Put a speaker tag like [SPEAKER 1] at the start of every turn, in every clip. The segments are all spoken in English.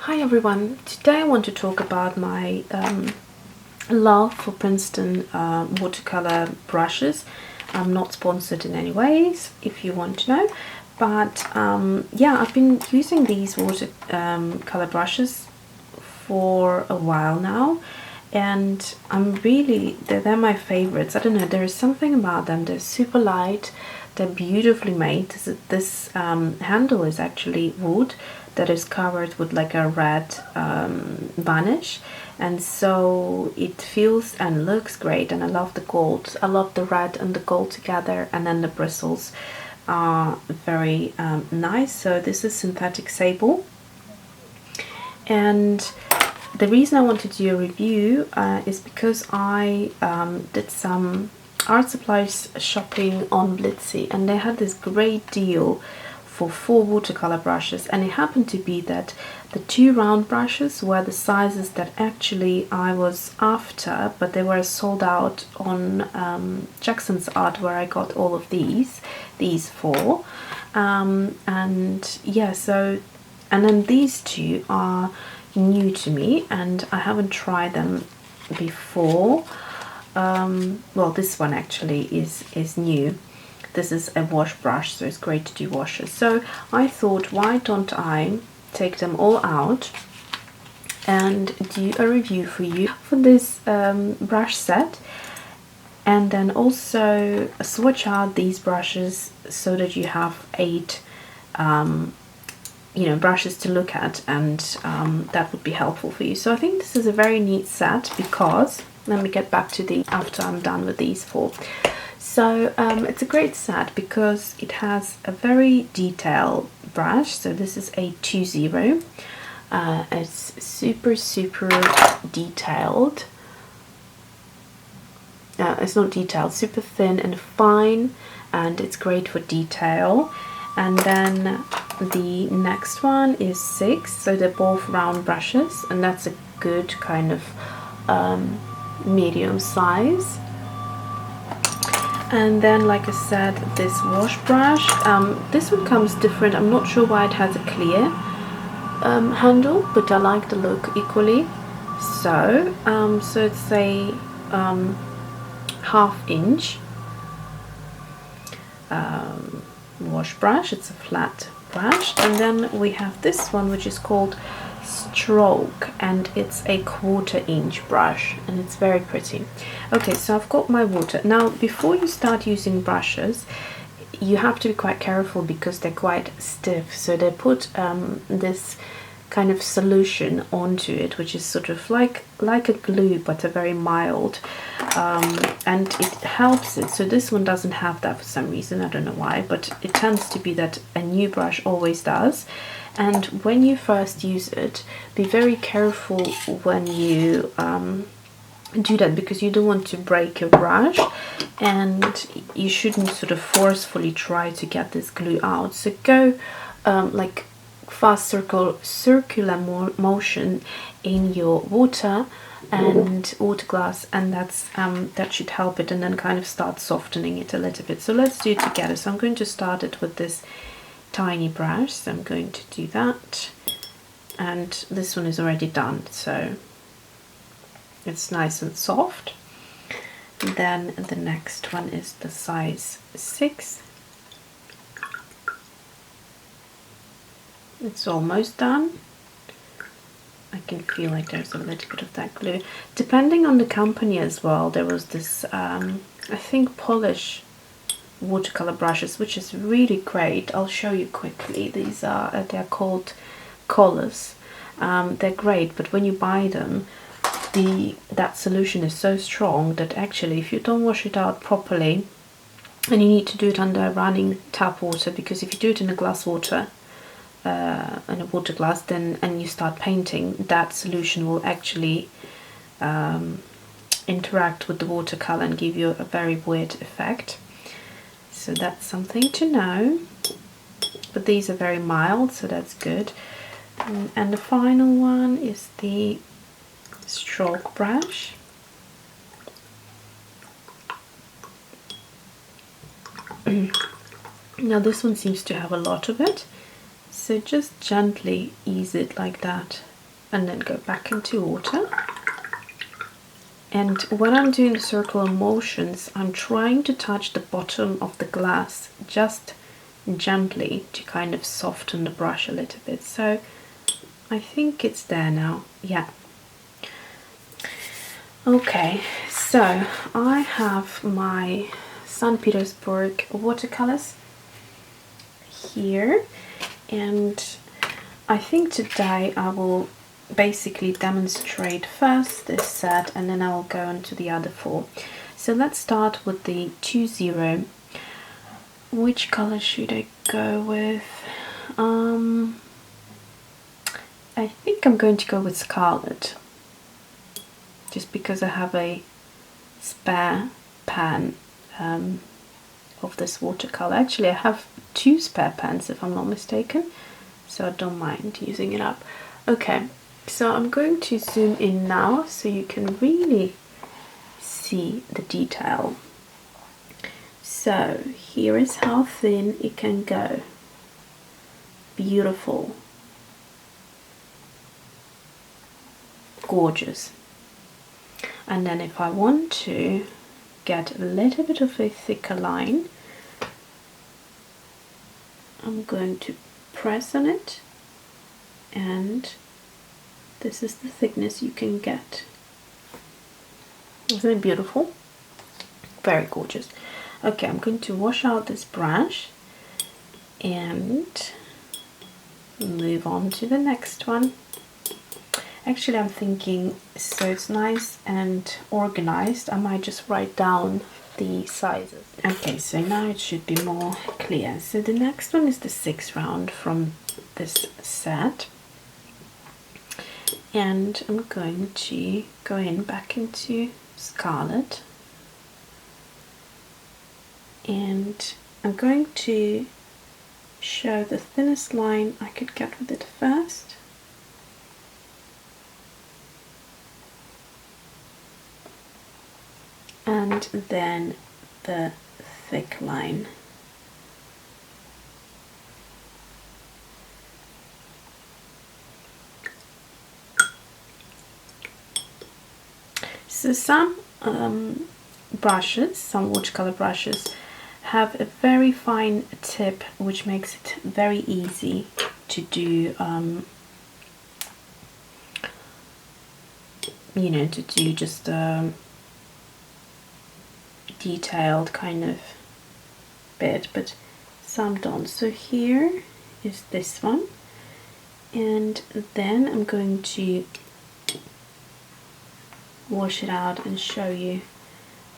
[SPEAKER 1] Hi everyone, today I want to talk about my love for Princeton watercolor brushes. I'm not sponsored in any ways, if you want to know, but yeah, I've been using these watercolor brushes for a while now, and they're my favorites. I don't know, there is something about them. They're super light, they're beautifully made. This handle is actually wood that is covered with like a red varnish, and so it feels and looks great. And I love the gold. I love the red and the gold together, and then the bristles are very nice. So this is synthetic sable, and the reason I wanted to do a review is because I did some art supplies shopping on Blitsy, and they had this great deal for 4 watercolor brushes, and it happened to be that the 2 round brushes were the sizes that actually I was after, but they were sold out on Jackson's Art, where I got all of these 4, and yeah, so, and then these 2 are new to me and I haven't tried them before. Well, this one actually is new. This is a wash brush, so it's great to do washes. So I thought, why don't I take them all out and do a review for you for this brush set, and then also swatch out these brushes so that you have 8 brushes to look at, and that would be helpful for you. So I think this is a very neat set because, let me get back to the after I'm done with these 4. So it's a great set because it has a very detailed brush. So this is a 2-0. It's super detailed. It's not detailed, super thin and fine, and it's great for detail. And then the next one is 6, so they're both round brushes, and that's a good kind of medium size. And then, like I said, this wash brush, this one comes different. I'm not sure why it has a clear handle, but I like the look equally. So it's a 1/2 inch wash brush. It's a flat brush. And then we have this one, which is called Stroke, and it's a 1/4 inch brush, and it's very pretty. Okay, so I've got my water. Now, before you start using brushes, you have to be quite careful because they're quite stiff. So they put this kind of solution onto it, which is sort of like a glue, but a very mild, and it helps it. So this one doesn't have that for some reason, I don't know why, but it tends to be that a new brush always does. And when you first use it, be very careful when you do that, because you don't want to break your brush, and you shouldn't sort of forcefully try to get this glue out. So go like fast circular motion in your water and water glass, and that should help it, and then kind of start softening it a little bit. So let's do it together. So I'm going to start it with this tiny brush, so I'm going to do that, and this one is already done, so it's nice and soft. And then the next one is the size 6. It's almost done. I can feel like there's a little bit of that glue. Depending on the company as well, there was this I think Polish watercolor brushes, which is really great. I'll show you quickly. These are they're called Colors. They're great, but when you buy them, that solution is so strong that actually, if you don't wash it out properly, and you need to do it under running tap water, because if you do it in a glass water, in a water glass, then and you start painting, that solution will actually interact with the watercolor and give you a very weird effect. So that's something to know. But these are very mild, so that's good. And the final one is the Stroke brush. Now this one seems to have a lot of it, so just gently ease it like that and then go back into water. And when I'm doing the circular motions, I'm trying to touch the bottom of the glass just gently to kind of soften the brush a little bit. So I think it's there now. Yeah. Okay, so I have my St. Petersburg watercolors here, and I think today I will basically demonstrate first this set and then I'll go on to the other four. So let's start with the 2-0. Which color should I go with? I think I'm going to go with Scarlet, just because I have a spare pan of this watercolor. Actually, I have 2 spare pans if I'm not mistaken, so I don't mind using it up. Okay, so I'm going to zoom in now so you can really see the detail. So here is how thin it can go. Beautiful. Gorgeous. And then if I want to get a little bit of a thicker line, I'm going to press on it, and this is the thickness you can get. Isn't it beautiful? Very gorgeous. Okay, I'm going to wash out this brush and move on to the next one. Actually, I'm thinking, so it's nice and organized, I might just write down the sizes. Okay, so now it should be more clear. So the next one is the 6th round from this set. And I'm going to go in back into Scarlet. And I'm going to show the thinnest line I could get with it first. And then the thick line. So some brushes, some watercolor brushes, have a very fine tip which makes it very easy to do you know, to do just detailed kind of bit, but some don't. So here is this one, and then I'm going to wash it out and show you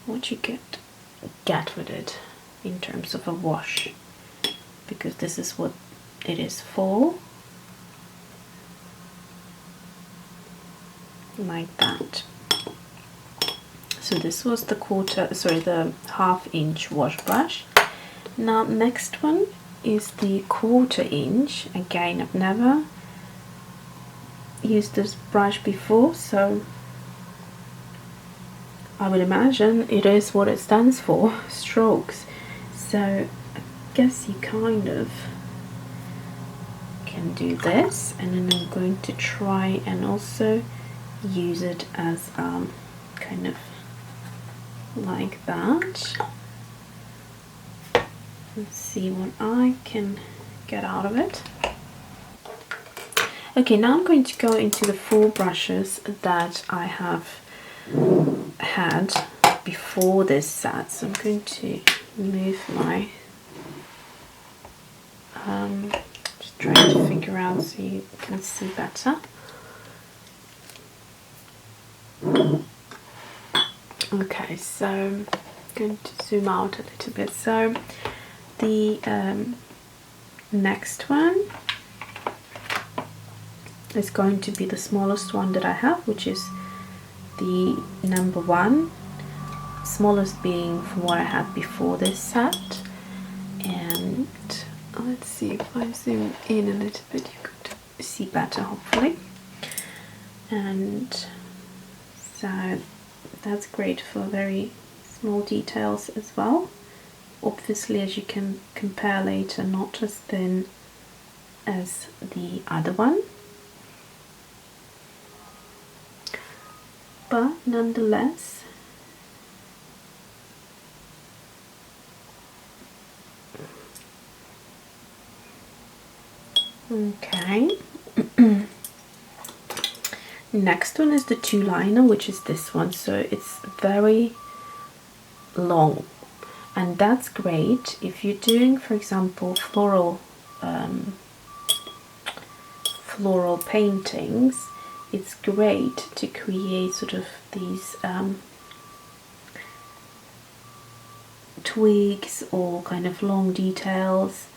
[SPEAKER 1] what you get with it in terms of a wash, because this is what it is for. Like that. So this was the the 1/2 inch wash brush. Now next one is the 1/4 inch. Again, I've never used this brush before, so I would imagine it is what it stands for, strokes. So I guess you kind of can do this, and then I'm going to try and also use it as kind of like that. Let's see what I can get out of it. Okay, now I'm going to go into the 4 brushes that I have had before this set. So I'm going to move my just trying to figure out so you can see better. Okay, so I'm going to zoom out a little bit. So the next one is going to be the smallest one that I have, which is the number 1, smallest being from what I had before this set. And let's see, if I zoom in a little bit you could see better, hopefully. And so that's great for very small details as well. Obviously, as you can compare later, not as thin as the other one. but nonetheless. Okay. Next one is the two-liner, which is this one. So it's very long, and that's great if you're doing, for example, floral paintings. It's great to create sort of these twigs or kind of long details.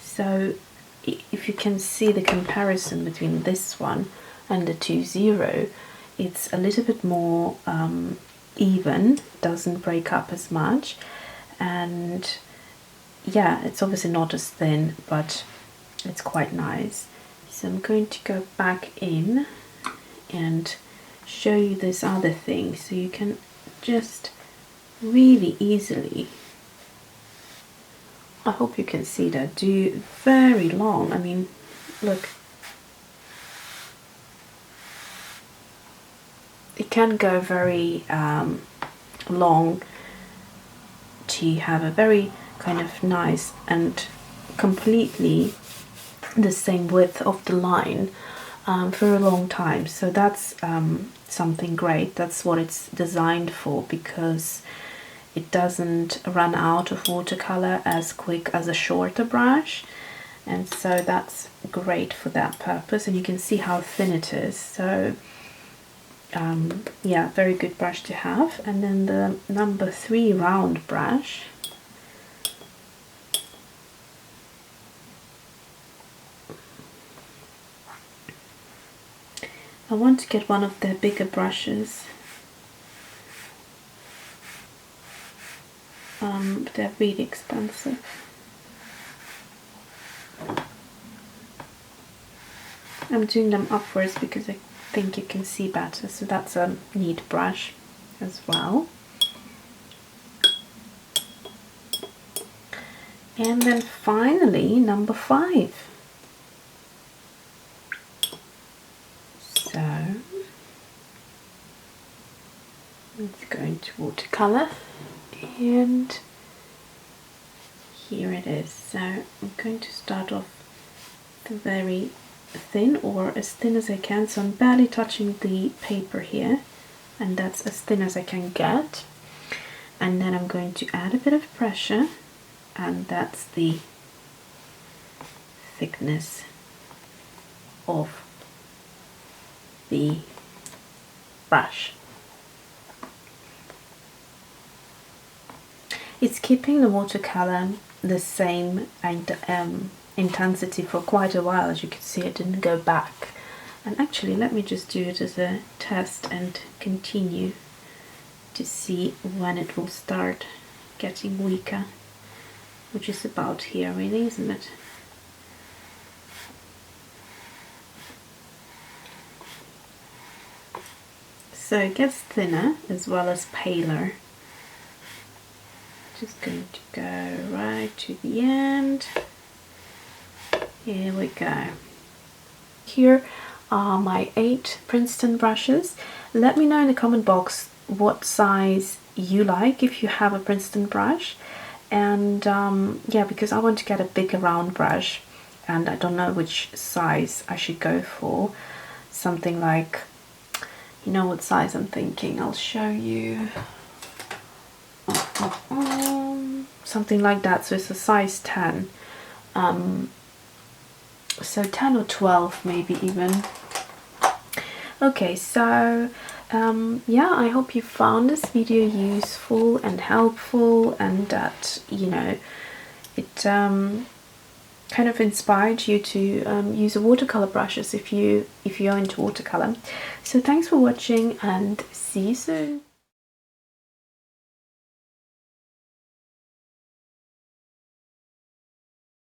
[SPEAKER 1] So if you can see the comparison between this one and the 2-0, it's a little bit more even, doesn't break up as much, and yeah, it's obviously not as thin, but it's quite nice. So I'm going to go back in and show you this other thing, so you can just really easily, I hope you can see that, do very long. I mean, look, it can go very long to have a very kind of nice and completely the same width of the line for a long time. So that's something great. That's what it's designed for, because it doesn't run out of watercolor as quick as a shorter brush, and so that's great for that purpose. And you can see how thin it is. So yeah, very good brush to have. And then the number 3 round brush. I want to get one of the bigger brushes. They're really expensive. I'm doing them upwards because I think you can see better, so that's a neat brush as well. And then finally, number 5. So let's go into watercolor, and here it is. So I'm going to start off very thin, or as thin as I can, so I'm barely touching the paper here, and that's as thin as I can get. And then I'm going to add a bit of pressure, and that's the thickness of the brush. It's keeping the watercolor the same and intensity for quite a while. As you can see, it didn't go back. And actually, let me just do it as a test and continue to see when it will start getting weaker, which is about here really, isn't it? So it gets thinner as well as paler. Just going to go right to the end. Here we go. Here are my 8 Princeton brushes. Let me know in the comment box what size you like if you have a Princeton brush. And yeah, because I want to get a bigger round brush, and I don't know which size I should go for. Something like, you know what size I'm thinking, I'll show you. Something like that, so it's a size 10. So 10 or 12 maybe even. Okay, so yeah, I hope you found this video useful and helpful, and that, you know, it kind of inspired you to use watercolor brushes if you are into watercolor. So thanks for watching, and see you soon.